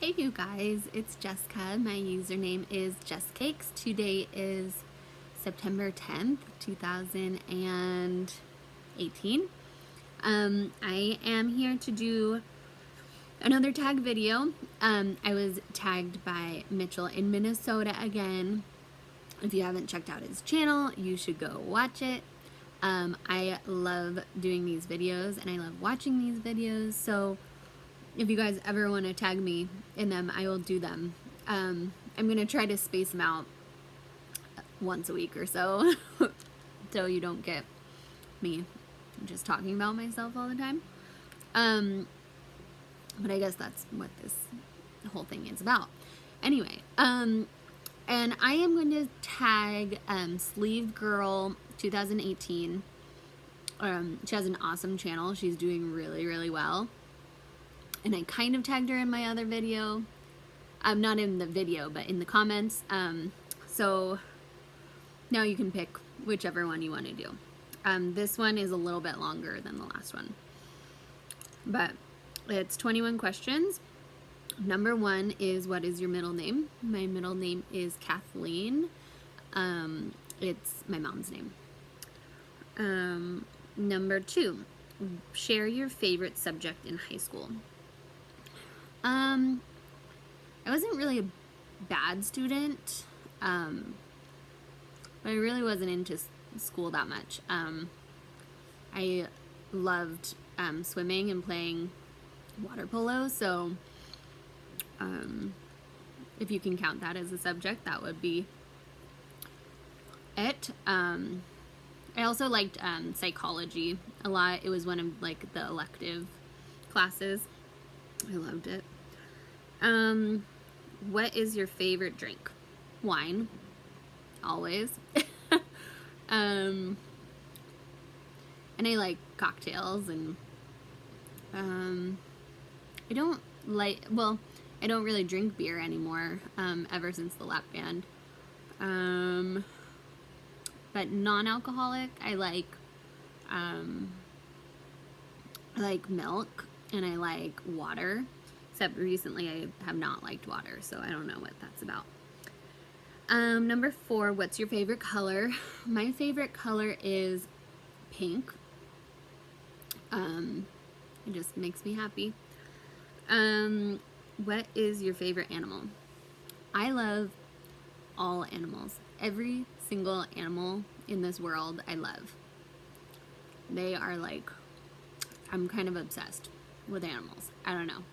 Hey you guys, it's Jessica. My username is JessCakes. Today is September 10th, 2018. I am here to do another tag video. I was tagged by Mitchell in Minnesota again. If you haven't checked out his channel, you should go watch it. I love doing these videos and I love watching these videos, so if you guys ever want to tag me in them, I will do them. I'm going to try to space them out once a week or so, so you don't get me just talking about myself all the time. But I guess that's what this whole thing is about. Anyway, and I am going to tag Sleeve Girl 2018. She has an awesome channel. She's doing really, really well. And I kind of tagged her in my other video. Not in the video, but in the comments. So now you can pick whichever one you want to do. This one is a little bit longer than the last one. But it's 21 questions. Number 1 is, what is your middle name? My middle name is Kathleen. It's my mom's name. Number 2, share your favorite subject in high school. I wasn't really a bad student, but I really wasn't into school that much. I loved swimming and playing water polo, so if you can count that as a subject, that would be it. I also liked psychology a lot. It was one of like the elective classes. I loved it. What is your favorite drink? Wine. Always. And I like cocktails, and I don't really drink beer anymore, ever since the lap band. But non-alcoholic, I like milk, and I like water. Except recently I have not liked water, so I don't know what that's about. Number 4, what's your favorite color? My favorite color is pink. It just makes me happy. What is your favorite animal? I love all animals. Every single animal in this world I love. They are like, I'm kind of obsessed with animals. I don't know.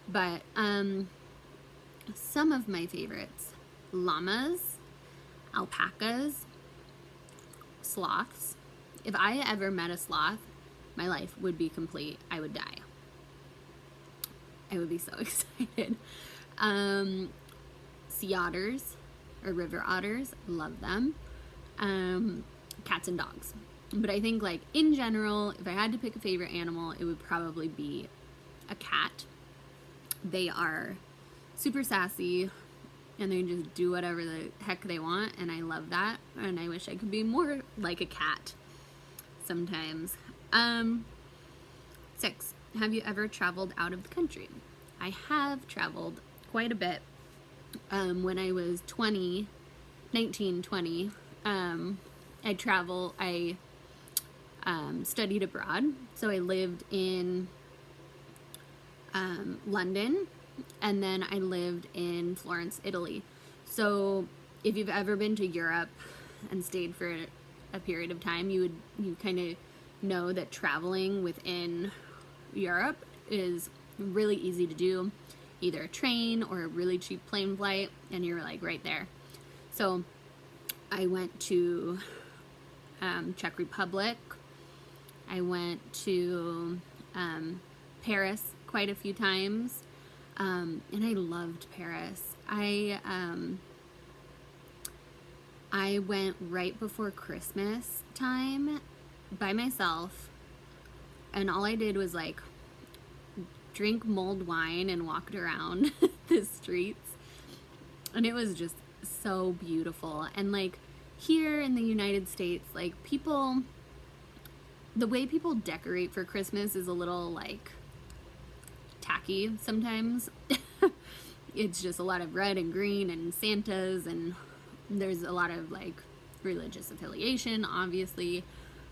But some of my favorites: llamas, alpacas, sloths. If I ever met a sloth, my life would be complete. I would die. I would be so excited. Sea otters or river otters, love them. Cats and dogs. But I think, like, in general, if I had to pick a favorite animal, it would probably be a cat. They are super sassy, and they just do whatever the heck they want, and I love that, and I wish I could be more like a cat sometimes. 6, have you ever traveled out of the country? I have traveled quite a bit. When I was 20, I studied abroad, so I lived in London, and then I lived in Florence, Italy. So if you've ever been to Europe and stayed for a period of time, you kind of know that traveling within Europe is really easy to do. Either a train or a really cheap plane flight, and you're like right there. So I went to Czech Republic. I went to Paris quite a few times, and I loved Paris. I went right before Christmas time by myself, and all I did was like drink mulled wine and walked around the streets, and it was just so beautiful. And like here in the United States, like the way people decorate for Christmas is a little like tacky sometimes. it's just a lot of red and green and Santas, and there's a lot of like religious affiliation, obviously,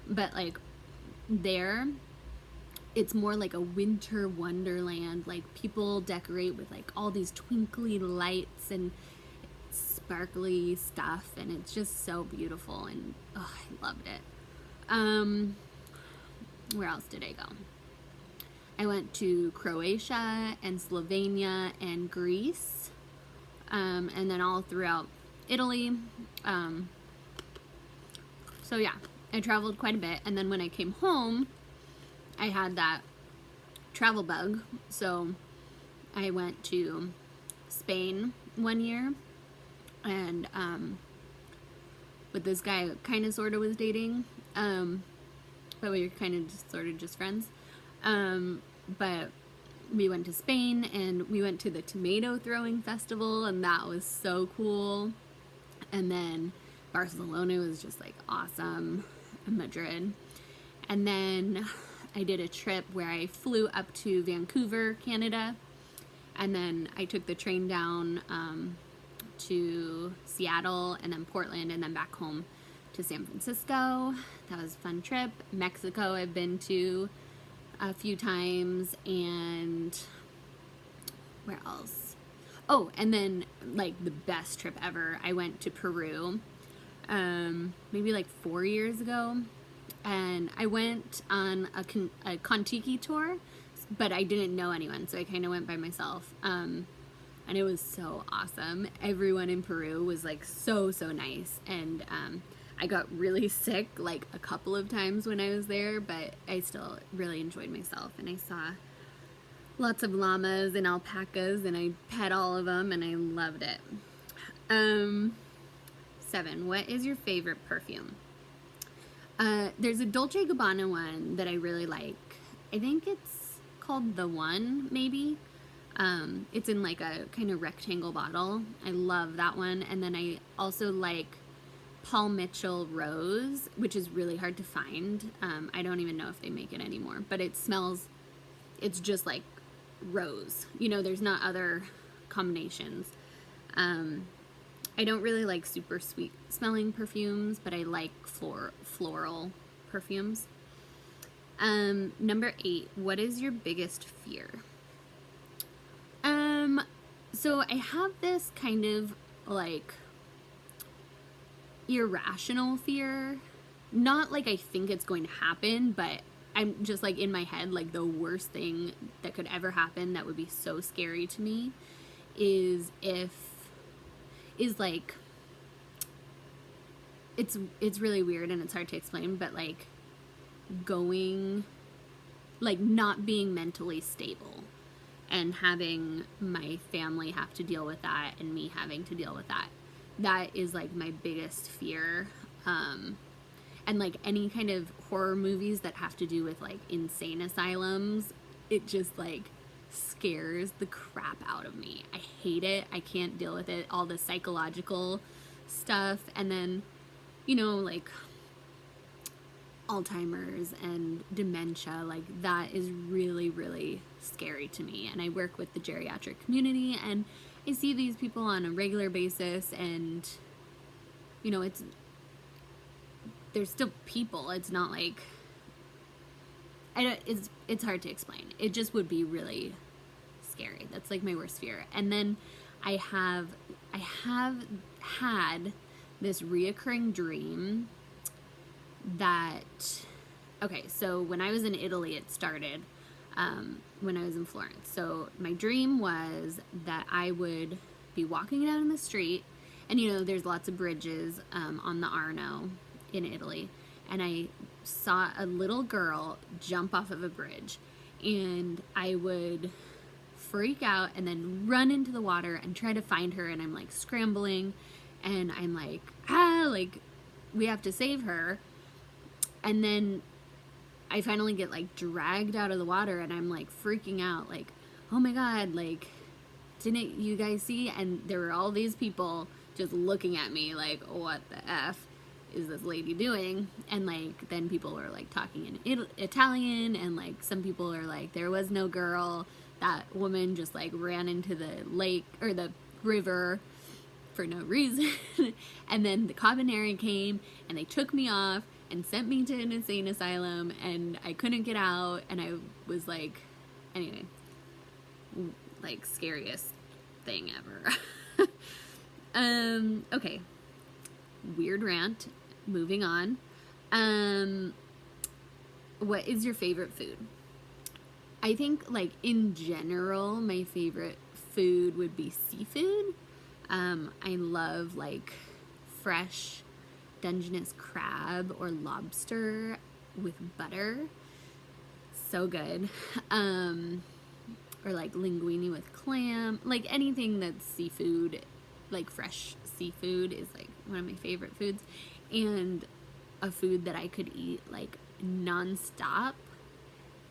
but like there it's more like a winter wonderland. Like people decorate with like all these twinkly lights and sparkly stuff, and it's just so beautiful, and oh, I loved it. Where else did I go? I went to Croatia and Slovenia and Greece, and then all throughout Italy. So yeah, I traveled quite a bit, and then when I came home, I had that travel bug, so I went to Spain one year, and with this guy I kind of sort of was dating, but we were kind of just sort of just friends. But we went to Spain, and we went to the tomato throwing festival, and that was so cool. And then Barcelona was just like awesome, and Madrid. And then I did a trip where I flew up to Vancouver, Canada, and then I took the train down to Seattle, and then Portland, and then back home to San Francisco. That was a fun trip. Mexico I've been to a few times, and where else? Oh, and then like the best trip ever, I went to Peru maybe like 4 years ago, and I went on a Kon-Tiki tour, but I didn't know anyone, so I kind of went by myself, and it was so awesome. Everyone in Peru was like so nice, and I got really sick like a couple of times when I was there, but I still really enjoyed myself, and I saw lots of llamas and alpacas, and I pet all of them, and I loved it. 7. What is your favorite perfume? There's a Dolce & Gabbana one that I really like. I think it's called The One, maybe. It's in like a kind of rectangle bottle. I love that one. And then I also like Paul Mitchell Rose, which is really hard to find. I don't even know if they make it anymore, but it smells, it's just like rose. You know, there's not other combinations. I don't really like super sweet smelling perfumes, but I like floral perfumes. Number 8, what is your biggest fear? So I have this kind of like irrational fear. Not like I think it's going to happen, but I'm just like in my head, like the worst thing that could ever happen that would be so scary to me is like, it's really weird and it's hard to explain, but like going, like not being mentally stable and having my family have to deal with that and me having to deal with that. That is like my biggest fear. And like any kind of horror movies that have to do with like insane asylums, it just like scares the crap out of me. I hate it. I can't deal with it. All the psychological stuff, and then, you know, like Alzheimer's and dementia, like that is really, really scary to me. And I work with the geriatric community, and I see these people on a regular basis, and you know, they're still people. It's not like, it's hard to explain. It just would be really scary. That's like my worst fear. And then I have had this reoccurring dream that, okay, so when I was in Italy, it started when I was in Florence. So my dream was that I would be walking down the street, and you know, there's lots of bridges on the Arno in Italy, and I saw a little girl jump off of a bridge, and I would freak out and then run into the water and try to find her, and I'm like scrambling, and I'm like, like we have to save her. And then I finally get like dragged out of the water, and I'm like freaking out, like, oh my god, like, didn't you guys see? And there were all these people just looking at me like, what the F is this lady doing? And like then people were like talking in Italian, and like some people are like, there was no girl, that woman just like ran into the lake or the river for no reason. And then the Covenarian came and they took me off and sent me to an insane asylum, and I couldn't get out, and I was like, anyway, like scariest thing ever. Okay. Weird rant. Moving on. What is your favorite food? I think, like, in general, my favorite food would be seafood. I love, like, fresh Dungeness crab or lobster with butter. So good. Or, like, linguine with clam. Like, anything that's seafood, like, fresh seafood is, like, one of my favorite foods. And a food that I could eat, like, nonstop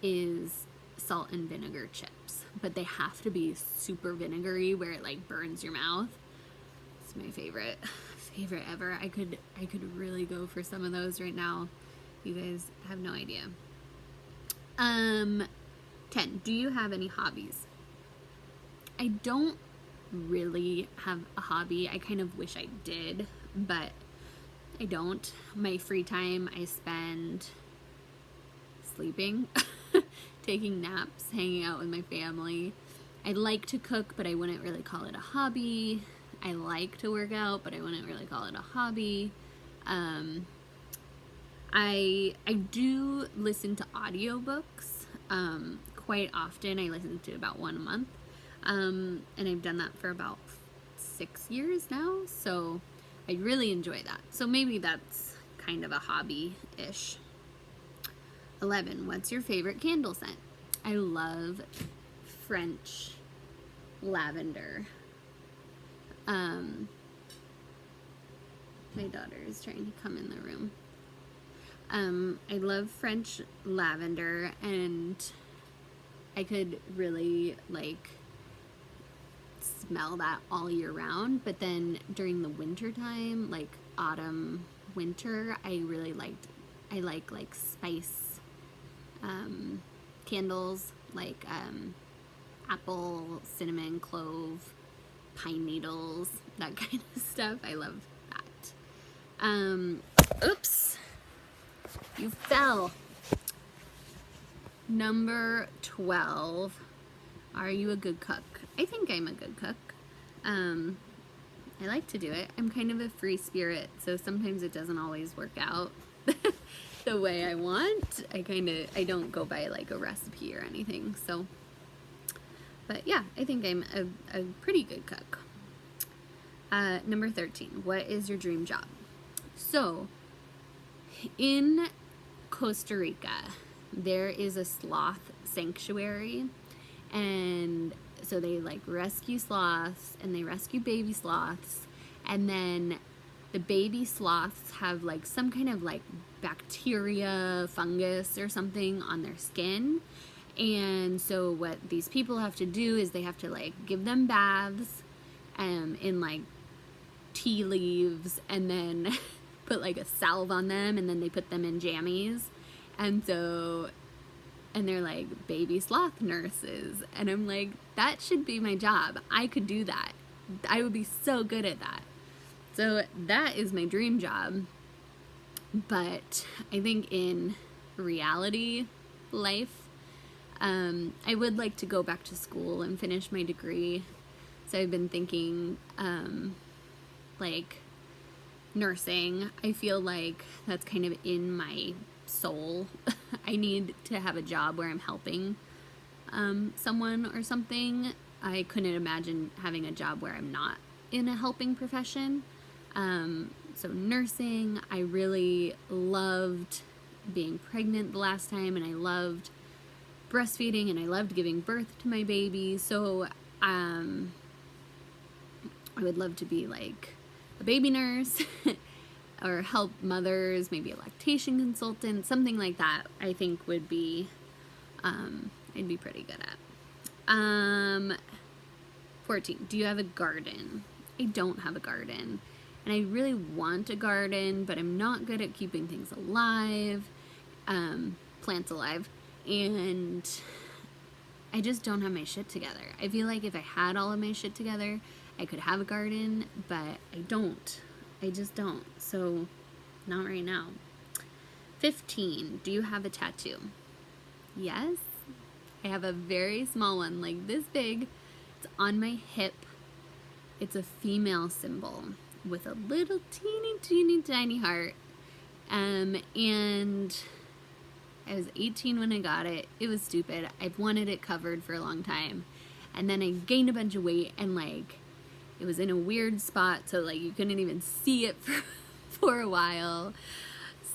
is salt and vinegar chips, but they have to be super vinegary where it like burns your mouth. It's my favorite ever. I could really go for some of those right now. You guys have no idea. 10. Do you have any hobbies? I don't really have a hobby. I kind of wish I did, but I don't. My free time I spend sleeping, taking naps, hanging out with my family. I like to cook, but I wouldn't really call it a hobby. I like to work out, but I wouldn't really call it a hobby. I do listen to audiobooks quite often. I listen to about one a month, and I've done that for about 6 years now, so I really enjoy that. So maybe that's kind of a hobby-ish. 11. What's your favorite candle scent? I love French lavender. My daughter is trying to come in the room. I love French lavender, and I could really like smell that all year round. But then during the winter time, like autumn, winter, I like spice candles, like apple, cinnamon, clove, pine needles, that kind of stuff. I love that. Oops, you fell. Number 12. Are you a good cook? I think I'm a good cook. I like to do it. I'm kind of a free spirit, so sometimes it doesn't always work out the way I want. I don't go by like a recipe or anything, so. But yeah, I think I'm a pretty good cook. Number 13. What is your dream job? So, in Costa Rica, there is a sloth sanctuary, and so they like rescue sloths, and they rescue baby sloths, and then the baby sloths have like some kind of like bacteria, fungus or something on their skin. And so what these people have to do is they have to like give them baths in like tea leaves, and then put like a salve on them, and then they put them in jammies. And they're like baby sloth nurses, and I'm like, that should be my job. I could do that. I would be so good at that. So that is my dream job. But I think in reality life, I would like to go back to school and finish my degree. So I've been thinking like nursing. I feel like that's kind of in my soul. I need to have a job where I'm helping someone or something. I couldn't imagine having a job where I'm not in a helping profession. So nursing, I really loved being pregnant the last time, and I loved breastfeeding, and I loved giving birth to my baby. So I would love to be like a baby nurse or help mothers, maybe a lactation consultant, something like that. I think would be I'd be pretty good at. 14. Do you have a garden? I don't have a garden, and I really want a garden, but I'm not good at keeping things alive, plants alive, and I just don't have my shit together. I feel like if I had all of my shit together, I could have a garden, but I don't. I just don't. So, not right now. 15. Do you have a tattoo? Yes. I have a very small one, like this big. It's on my hip. It's a female symbol with a little teeny tiny heart. And I was 18 when I got it. It was stupid. I've wanted it covered for a long time. And then I gained a bunch of weight, and like it was in a weird spot, so like you couldn't even see it for a while.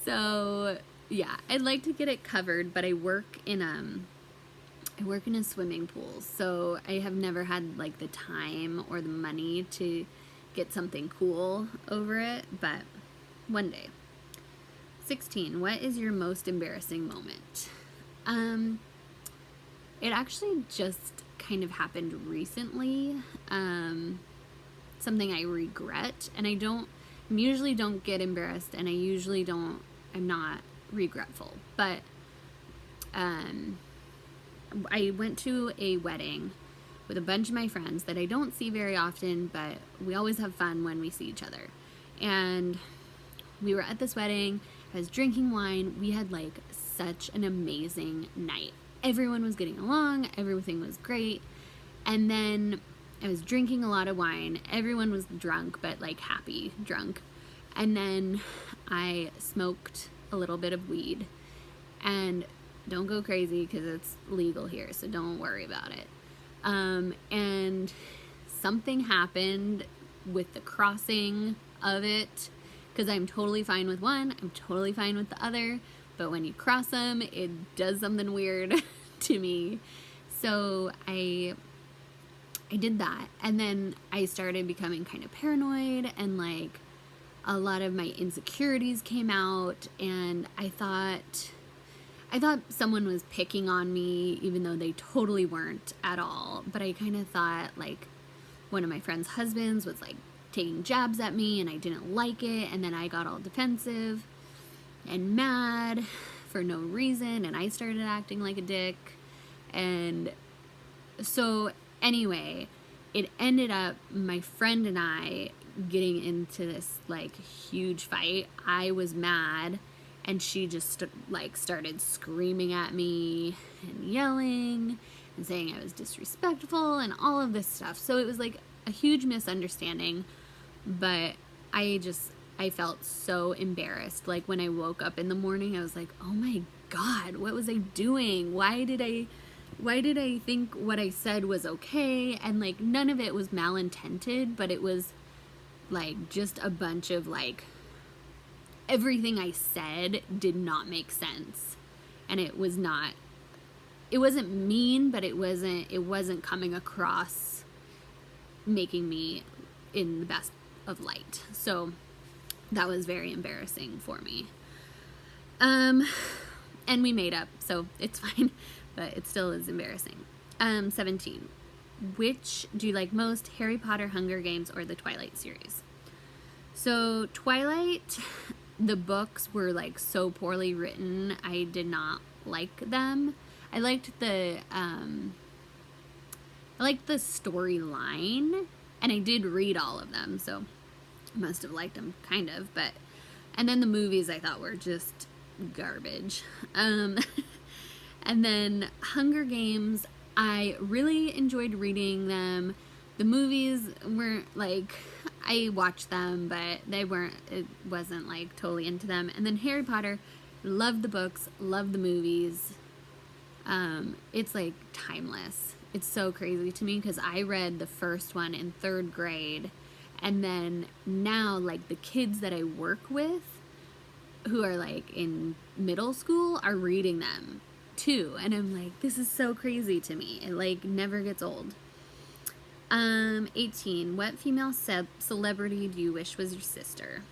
So yeah, I'd like to get it covered, but I work in a swimming pool, so I have never had like the time or the money to get something cool over it, but one day. 16. What is your most embarrassing moment? It actually just kind of happened recently. Something I regret, and I usually don't get embarrassed, and I'm not regretful, but I went to a wedding with a bunch of my friends that I don't see very often, but we always have fun when we see each other. And we were at this wedding. I was drinking wine. We had like such an amazing night. Everyone was getting along. Everything was great. And then I was drinking a lot of wine. Everyone was drunk, but like happy drunk. And then I smoked a little bit of weed. And don't go crazy because it's legal here, so don't worry about it. And something happened with the crossing of it, because I'm totally fine with one, I'm totally fine with the other, but when you cross them, it does something weird to me. So I did that, and then I started becoming kind of paranoid, and like a lot of my insecurities came out, and I thought someone was picking on me, even though they totally weren't at all. But I kind of thought like one of my friend's husbands was like taking jabs at me, and I didn't like it. And then I got all defensive and mad for no reason, and I started acting like a dick. And so anyway, it ended up my friend and I getting into this like huge fight. I was mad, and she just like started screaming at me and yelling and saying I was disrespectful and all of this stuff. So it was like a huge misunderstanding, but I felt so embarrassed. Like when I woke up in the morning, I was like, oh my God, what was I doing? Why did I think what I said was okay? And like none of it was malintended, but it was like just a bunch of like, everything I said did not make sense. And it wasn't mean, but it wasn't coming across making me in the best of light. So that was very embarrassing for me. And we made up, so it's fine, but it still is embarrassing. 17. Which do you like most, Harry Potter, Hunger Games, or the Twilight series? So Twilight, the books were like so poorly written. I did not like them. I liked the storyline, and I did read all of them, so I must have liked them kind of. And then the movies I thought were just garbage. And then Hunger Games, I really enjoyed reading them. The movies weren't like, I watched them, but it wasn't like totally into them. And then Harry Potter, loved the books, loved the movies. It's like timeless. It's so crazy to me because I read the first one in 3rd grade, and then now like the kids that I work with who are like in middle school are reading them too, and I'm like, this is so crazy to me. It like never gets old. 18. What female celebrity do you wish was your sister?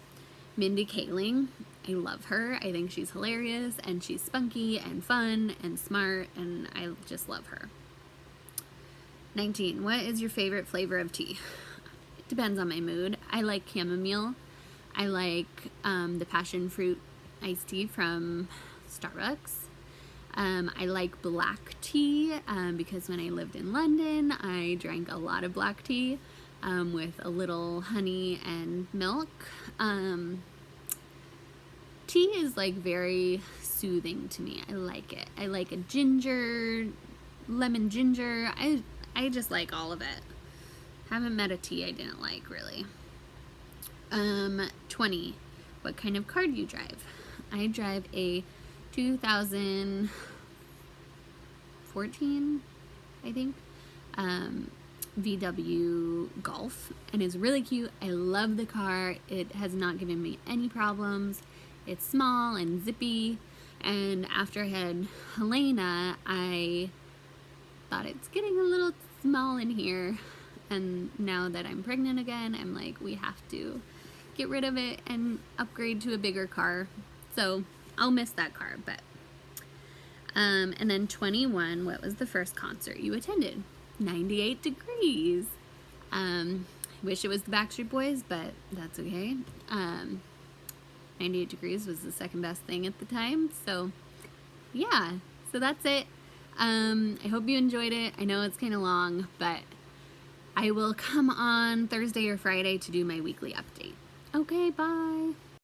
Mindy Kaling. I love her. I think she's hilarious, and she's spunky and fun and smart, and I just love her. 19. What is your favorite flavor of tea? It depends on my mood. I like chamomile. I like the passion fruit iced tea from Starbucks. I like black tea because when I lived in London, I drank a lot of black tea with a little honey and milk. Tea is like very soothing to me. I like it. I like a ginger, lemon ginger. I just like all of it. Haven't met a tea I didn't like, really. 20. What kind of car do you drive? I drive a 2014, I think, VW Golf, and it's really cute. I love the car. It has not given me any problems. It's small and zippy, and after I had Helena, I thought it's getting a little small in here, and now that I'm pregnant again, I'm like, we have to get rid of it and upgrade to a bigger car. So I'll miss that car, but and then 21, what was the first concert you attended? 98 Degrees. Wish it was the Backstreet Boys, but that's okay. 98 Degrees was the second best thing at the time. So yeah, so that's it. I hope you enjoyed it. I know it's kind of long, but I will come on Thursday or Friday to do my weekly update. Okay, bye.